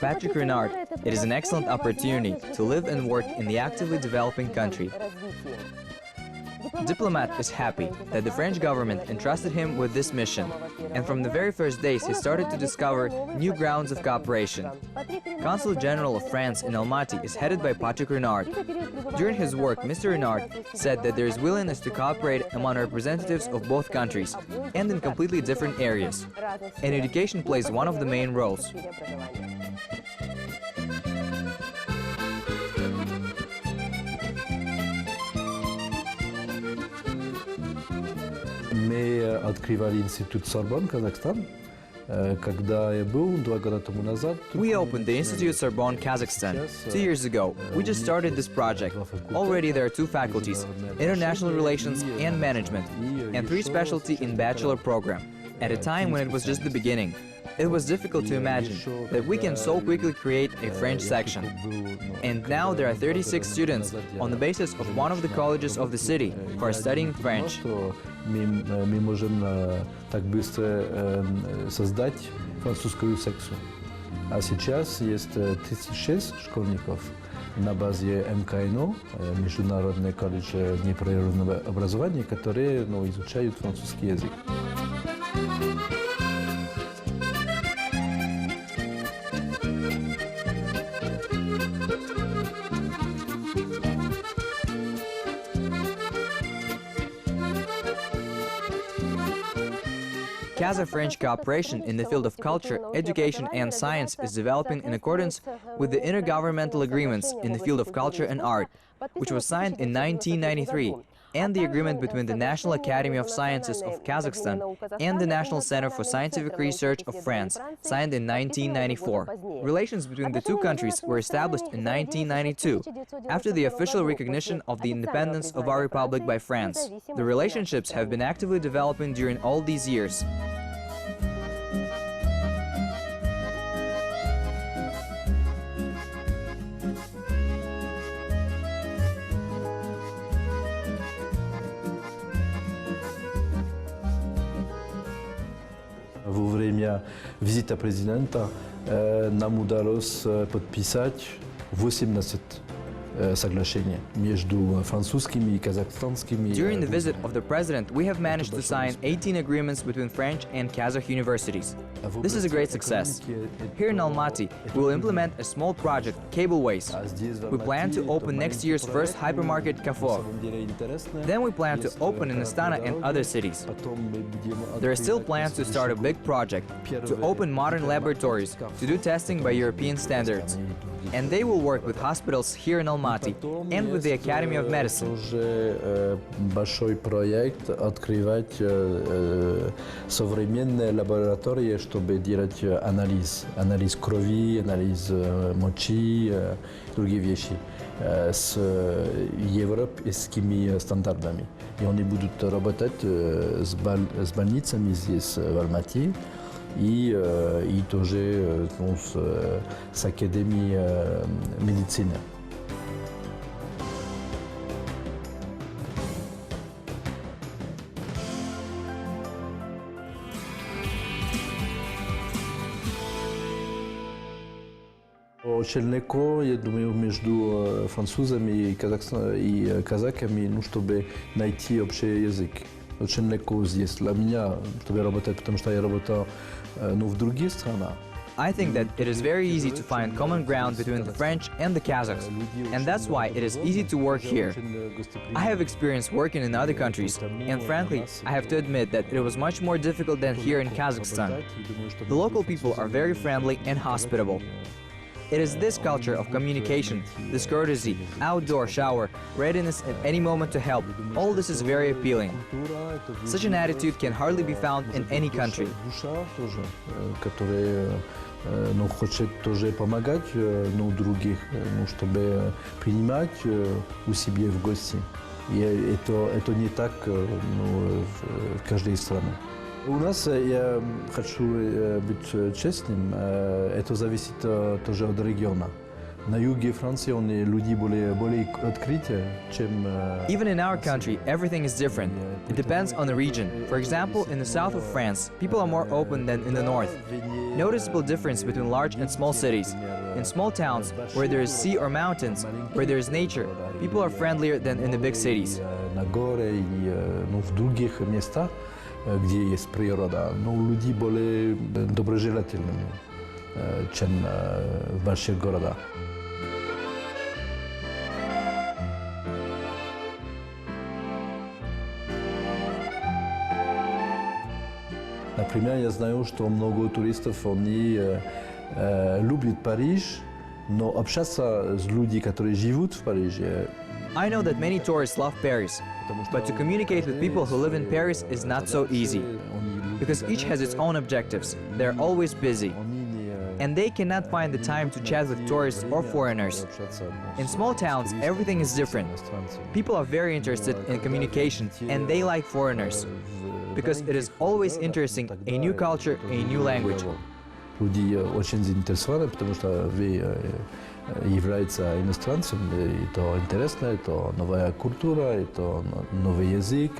Patrick Renard, it is an excellent opportunity to live and work in the actively developing country. Diplomat is happy that the French government entrusted him with this mission, and from the very first days he started to discover new grounds of cooperation. Consul General of France in Almaty is headed by Patrick Renard. During his work, Mr. Renard said that there is willingness to cooperate among representatives of both countries, and in completely different areas. And education plays one of the main roles. Мы открывали институт Сорбонн, Казахстан. Когда я был 2 года тому назад. We opened the Institute Sorbonne, Kazakhstan, 2 years ago. We just started this project. Already there are 2 faculties, International Relations and Management, and 3 specialty in bachelor program, at a time when it was just the beginning. It was difficult to imagine that we can so quickly create a French section. And now there are 36 students on the basis of one of the colleges of the city who are studying French. Мы можем так быстро создать французскую секцию. А сейчас есть 36 школьников на базе МКНО, Международный колледж непрерывного образования, которые изучают французский язык. Kazakh-French cooperation in the field of culture, education and science is developing in accordance with the intergovernmental agreements in the field of culture and art, which was signed in 1993, and the agreement between the National Academy of Sciences of Kazakhstan and the National Center for Scientific Research of France, signed in 1994. Relations between the 2 countries were established in 1992, after the official recognition of the independence of our republic by France. The relationships have been actively developing during all these years. Во время визита президента нам удалось подписать 18 соглашений между французскими и казахстанскими. During the visit of the president, we have managed to sign 18 agreements between French and Kazakh universities. This is a great success. Here in Almaty, we will implement a small project, cableways. We plan to open next year's first hypermarket Kafo. Then we plan to open in Astana and other cities. There are still plans to start a big project, to open modern laboratories, to do testing by European standards. And they will work with hospitals here in Almaty and with the Academy of Medicine. Большой проект открывать современные лаборатории, чтобы делать анализ крови, анализ мочи, другие вещи с европейскими стандартами. И они будут работать с больницами здесь в Алмате. И тоже с Академией медицины. Очень легко, я думаю, между французами и казаками, чтобы найти общий язык. Очень легко здесь для меня, чтобы работать, потому что я работал в других странах. I think that it is very easy to find common ground between the French and the Kazakhs, and that's why it is easy to work here. I have experienced working in other countries, and frankly, I have to admit that it was much more difficult than here in Kazakhstan. The local people are very friendly and hospitable. It is this culture of communication, this courtesy, outdoor shower, readiness at any moment to help. All this is very appealing. Such an attitude can hardly be found in any country. Хочет тоже помогать, других, чтобы принимать у себя в гости. И это не так в каждой стране. У нас, я хочу быть честным, это зависит тоже от региона. На юге Франции люди более открыты, чем... Even in our country, everything is different. It depends on the region. For example, in the south of France, people are more open than in the north. Noticeable difference between large and small cities. In small towns, where there is sea or mountains, where there is nature, people are friendlier than in the big cities. На горе и в других местах, где есть природа, люди более доброжелательными, чем в больших городах. Например, я знаю, что много туристов, они любят Париж, но общаться с людьми, которые живут в Париже. I know that many tourists love Paris, but to communicate with people who live in Paris is not so easy, because each has its own objectives. They're always busy, and they cannot find the time to chat with tourists or foreigners. In small towns, everything is different. People are very interested in communication, and they like foreigners, because it is always interesting, a new culture, a new language. Люди очень заинтересованы, потому что вы является иностранцем, и это интересно, это новая культура, это новый язык.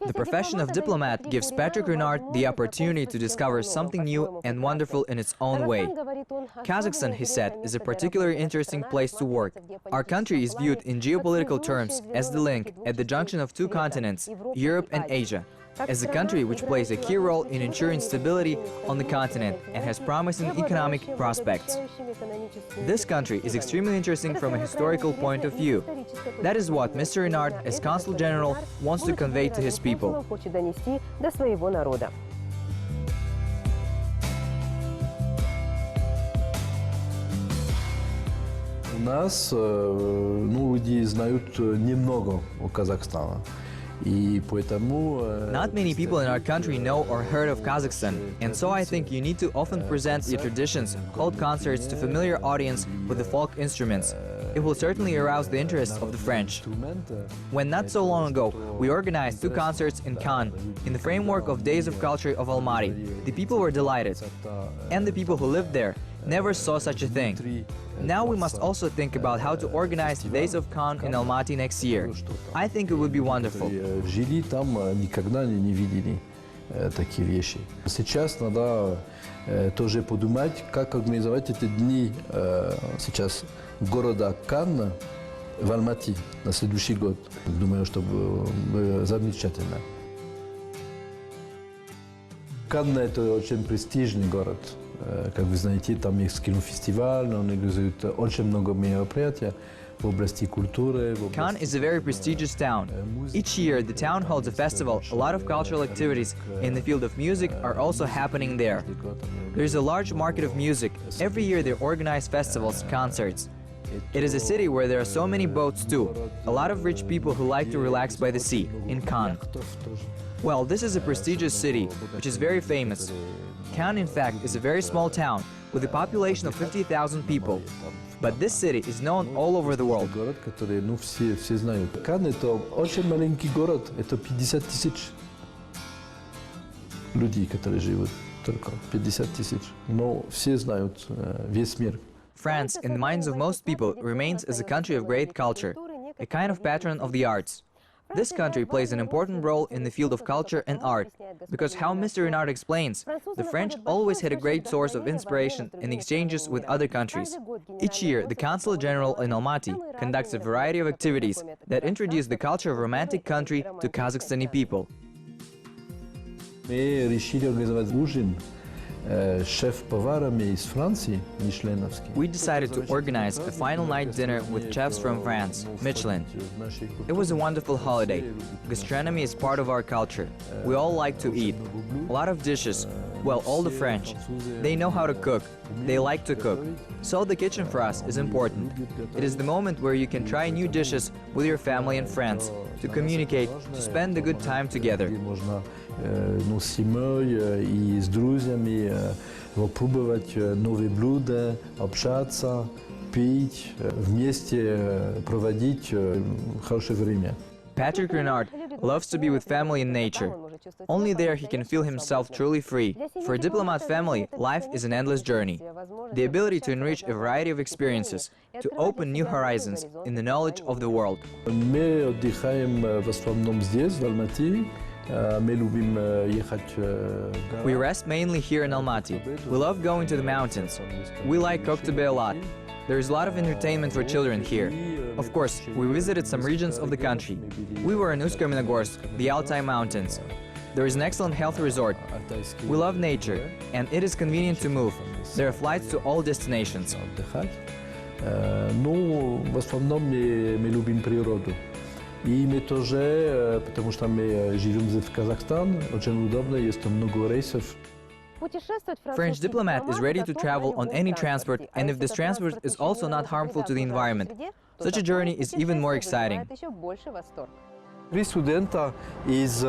The profession of diplomat gives Patrick Renard the opportunity to discover something new and wonderful in its own way. Kazakhstan, he said, is a particularly interesting place to work. Our country is viewed in geopolitical terms as the link at the junction of two continents, Europe and Asia, as a country which plays a key role in ensuring stability on the continent and has promising economic prospects. This country is extremely interesting from a historical point of view. That is what Mr. Renard, as Consul General, wants to convey to his people. У нас люди знают немного о Казахстане. Not many people in our country know or heard of Kazakhstan, and so I think you need to often present your traditions, hold concerts to familiar audience with the folk instruments. It will certainly arouse the interest of the French. When not so long ago, we organized 2 concerts in Cannes, in the framework of Days of Culture of Almaty. The people were delighted, and the people who lived there never saw such a thing. Now we must also think about how to organize the Days of Cannes in Almaty next year. I think it would be wonderful. Жили там, никогда не видели такие вещи. Сейчас надо тоже подумать, как организовать эти дни сейчас города Канн в Алматы на следующий год. Думаю, что будет замечательно. Канн – это очень престижный город. Как вы знаете, там есть кинофестиваль, он организует очень много мероприятий в области культуры. Cannes is a very prestigious town. Each year, the town holds a festival. A lot of cultural activities in the field of music are also happening there. There is a large market of music. Every year they organize festivals, concerts. It is a city where there are so many boats too. A lot of rich people who like to relax by the sea, in Cannes. Well, this is a prestigious city, which is very famous. Cannes, in fact, is a very small town with a population of 50,000 people. But this city is known all over the world. Город, который, все знают. Канн – это очень маленький город, это 50 тысяч людей, которые живут, только 50 тысяч. Но все знают, весь мир. France, in the minds of most people, remains as a country of great culture, a kind of patron of the arts. This country plays an important role in the field of culture and art, because how Mr. Renard explains, the French always had a great source of inspiration in exchanges with other countries. Each year, the Consul General in Almaty conducts a variety of activities that introduce the culture of romantic country to Kazakhstani people. Мы решили организовать ужин шеф-поварами из Франции, мишленовские. We decided to organize a final night dinner with chefs from France, Michelin. It was a wonderful holiday. Gastronomy is part of our culture. We all like to eat. A lot of dishes. Well, all the French. They know how to cook. They like to cook. So the kitchen for us is important. It is the moment where you can try new dishes with your family and friends, to communicate, to spend a good time together. С семьей и с друзьями попробовать новые блюда, общаться, пить, вместе проводить хорошее время. Patrick Renard loves to be with family and nature. Only there he can feel himself truly free. For a Diplomat family, life is an endless journey. The ability to enrich a variety of experiences, to open new horizons in the knowledge of the world. Мы отдыхаем в основном здесь, в Алматы. Мы любим ехать. We rest mainly here in Almaty. We love going to the mountains. We like Koktebe a lot. There is a lot of entertainment for children here. Of course, we visited some regions of the country. We were in Usk-Kamenogorsk, the Altai Mountains. There is an excellent health resort. We love nature, and it is convenient to move. There are flights to all destinations. Ну, в основном мы любим природу. И мы тоже, потому что мы живем в Казахстане, очень удобно, есть много рейсов. French Diplomat is ready to travel on any transport, and if this transport is also not harmful to the environment, such a journey is even more exciting. Три студента из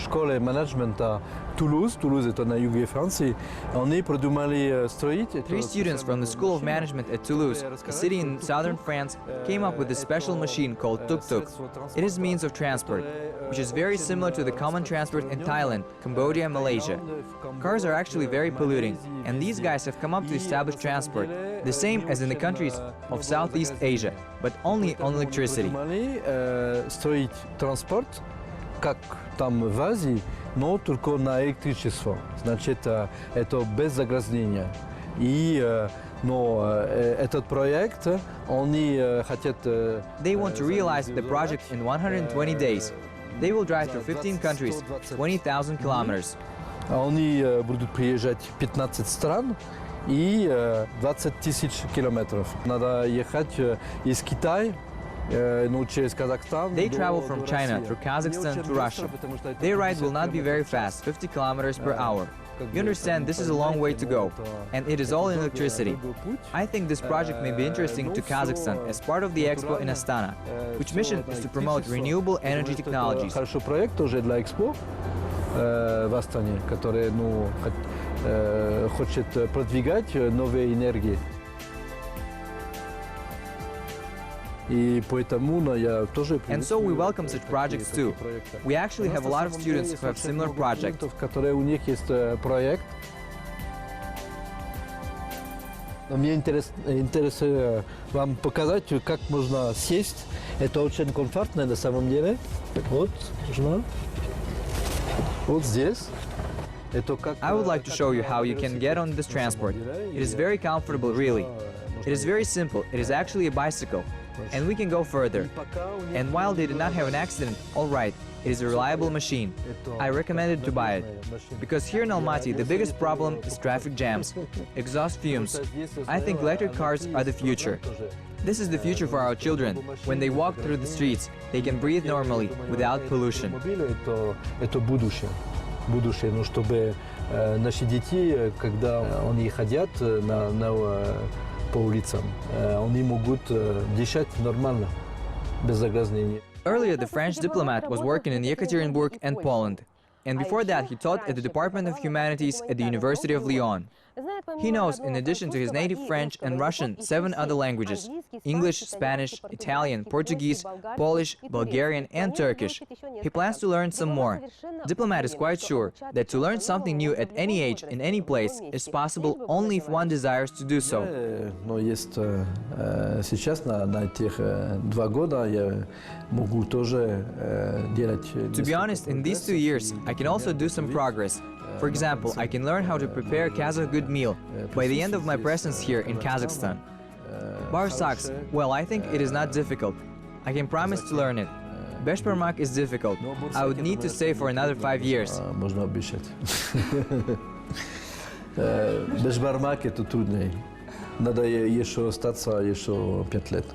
школы менеджмента Toulouse это на юге Франции, они придумали строить. 3 students from the School of Management at Toulouse, a city in southern France, came up with a special machine called tuk-tuk. It is means of transport, which is very similar to the common transport in Thailand, Cambodia and Malaysia. Cars are actually very polluting, and these guys have come up to establish transport, the same as in the countries of Southeast Asia, but only on electricity. Строить транспорт, как там в Азии, но только на электричество. Значит, это без загрязнения. И этот проект, они хотят... They want to realize the project in 120 days. They will drive through 15 countries, 20,000 kilometers. Они будут приезжать в 15 стран и 20 тысяч километров. Надо ехать из Китая. They travel from China through Kazakhstan to Russia. Their ride will not be very fast, 50 kilometers per hour. You understand, this is a long way to go, and it is all in electricity. I think this project may be interesting to Kazakhstan as part of the Expo in Astana, which mission is to promote renewable energy technologies. Хороший проект тоже для Expo в Астане, который хочет продвигать новые энергии. And so we welcome such projects too. We actually have a lot of students who have similar projects. Мне интересно вам показать, как можно сесть. Это очень комфортно на самом деле. Вот, можно. Вот здесь. I would like to show you how you can get on this transport. It is very comfortable, really. It is very simple. It is actually a bicycle. And we can go further. And while they did not have an accident, all right, it is a reliable machine. I recommended to buy it. Because here in Almaty, the biggest problem is traffic jams, exhaust fumes. I think electric cars are the future. This is the future for our children. When they walk through the streets, they can breathe normally, without pollution. Это будущее. Будущее, но чтобы наши дети, когда они ходят по улицам, они могут дышать нормально, без загрязнения. Earlier, the French diplomat was working in Yekaterinburg and Poland. And before that, he taught at the Department of Humanities at the University of Lyon. He knows, in addition to his native French and Russian, 7 other languages: English, Spanish, Italian, Portuguese, Polish, Bulgarian, and Turkish. He plans to learn some more. Diplomat is quite sure that to learn something new at any age, in any place, is possible only if one desires to do so. Но есть сейчас на этих 2 года я могу тоже делать. To be honest, in these 2 years, I can also do some progress. For example, I can learn how to prepare a Kazakh good meal by the end of my presence here in Kazakhstan. Barsaks, well, I think it is not difficult. I can promise to learn it. Beshbarmak is difficult. I would need to stay for another 5 years. Можно обещать. Бешбармак это труднее. Надо еще остаться еще 5 лет.